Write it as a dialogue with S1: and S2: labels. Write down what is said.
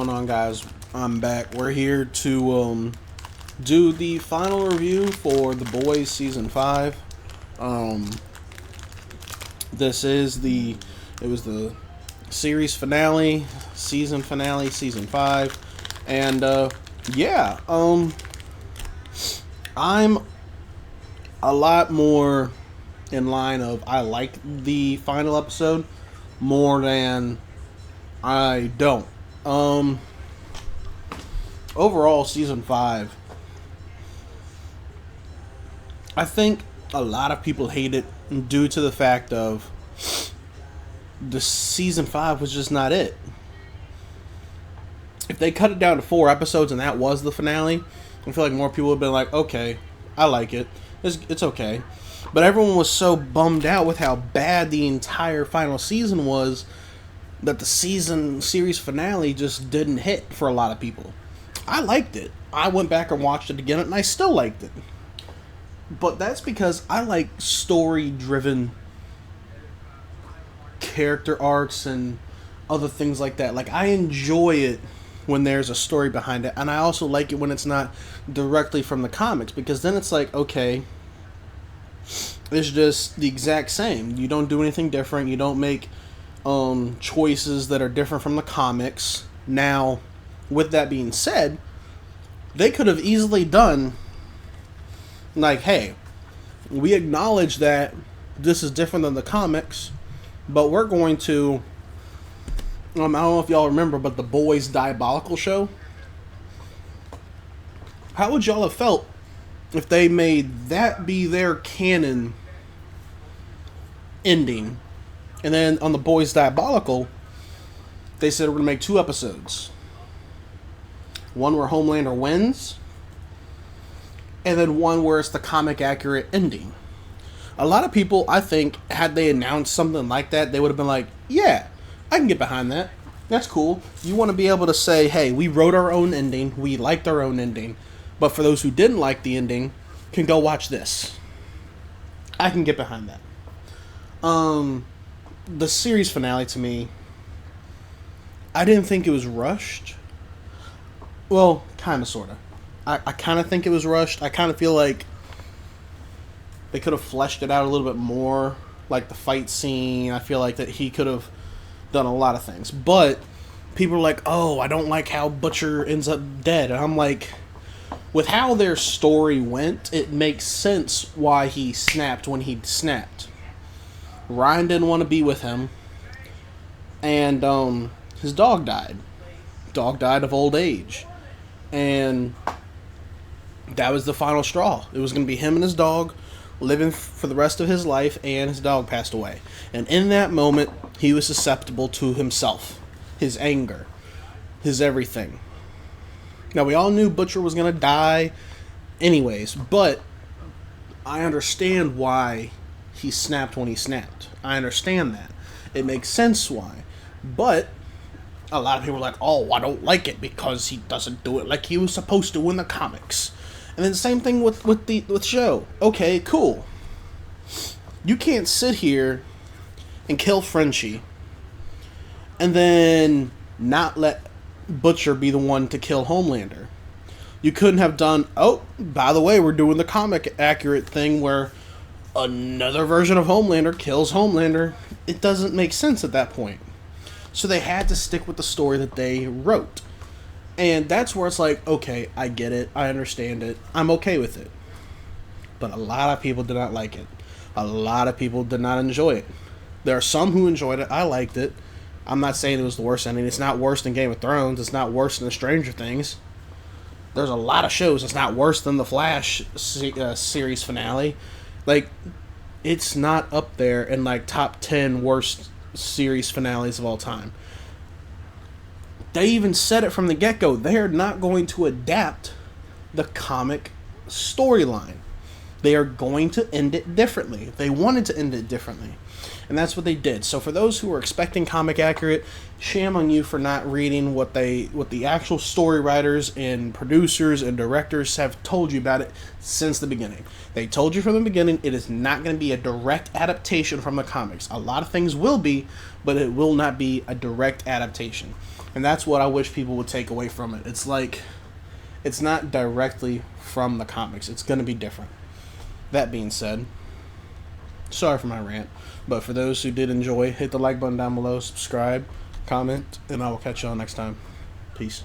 S1: going on, guys? I'm back. We're here to do the final review for The Boys Season 5. This is it was the series finale, Season 5. And, I'm a lot more in line of I like the final episode more than I don't. Overall, Season 5, I think a lot of people hate it due to the fact of the Season 5 was just not it. If they cut it down to 4 episodes and that was the finale, I feel like more people would have been like, okay, I like it. It's okay. But everyone was so bummed out with how bad the entire final season was that the series finale just didn't hit for a lot of people. I liked it. I went back and watched it again, and I still liked it. But that's because I like story-driven character arcs and other things like that. Like, I enjoy it when there's a story behind it, and I also like it when it's not directly from the comics, because then it's like, okay, it's just the exact same. You don't do anything different. You don't make choices that are different from the comics. Now, with that being said, they could have easily done, like, hey, we acknowledge that this is different than the comics, but we're going to, I don't know if y'all remember, but the Boys Diabolical show? How would y'all have felt if they made that be their canon ending, and then on the Boys Diabolical, they said we're going to make 2 episodes. One where Homelander wins, and then one where it's the comic accurate ending. A lot of people, I think, had they announced something like that, they would have been like, yeah, I can get behind that. That's cool. You want to be able to say, hey, we wrote our own ending, we liked our own ending, but for those who didn't like the ending, can go watch this. I can get behind that. The series finale, to me, I didn't think it was rushed. Well, kind of, sort of. I kind of think it was rushed. I kind of feel like they could have fleshed it out a little bit more. Like the fight scene, I feel like that he could have done a lot of things. But people are like, oh, I don't like how Butcher ends up dead. And I'm like, with how their story went, it makes sense why he snapped when he snapped. Ryan didn't want to be with him. And his dog died. Dog died of old age. And that was the final straw. It was going to be him and his dog living for the rest of his life, and his dog passed away. And in that moment, he was susceptible to himself, his anger, his everything. Now, we all knew Butcher was going to die anyways, but I understand why he snapped when he snapped. I understand that. It makes sense why. But a lot of people are like, oh, I don't like it because he doesn't do it like he was supposed to in the comics. And then the same thing with the show. Okay, cool. You can't sit here and kill Frenchie and then not let Butcher be the one to kill Homelander. You couldn't have done, oh, by the way, we're doing the comic accurate thing where another version of Homelander kills Homelander. It doesn't make sense at that point. So they had to stick with the story that they wrote. And that's where it's like, okay, I get it. I understand it. I'm okay with it. But a lot of people did not like it. A lot of people did not enjoy it. There are some who enjoyed it. I liked it. I'm not saying it was the worst ending. It's not worse than Game of Thrones. It's not worse than Stranger Things. There's a lot of shows that's not worse than the Flash series finale. Like, it's not up there in, like, top 10 worst series finales of all time. They even said it from the get-go. They're not going to adapt the comic storyline. They are going to end it differently. They wanted to end it differently. And that's what they did. So for those who are expecting comic accurate, shame on you for not reading what the actual story writers and producers and directors have told you about it since the beginning. They told you from the beginning it is not going to be a direct adaptation from the comics. A lot of things will be, but it will not be a direct adaptation. And that's what I wish people would take away from it. It's like, it's not directly from the comics. It's going to be different. That being said, sorry for my rant. But for those who did enjoy, hit the like button down below, subscribe, comment, and I will catch y'all next time. Peace.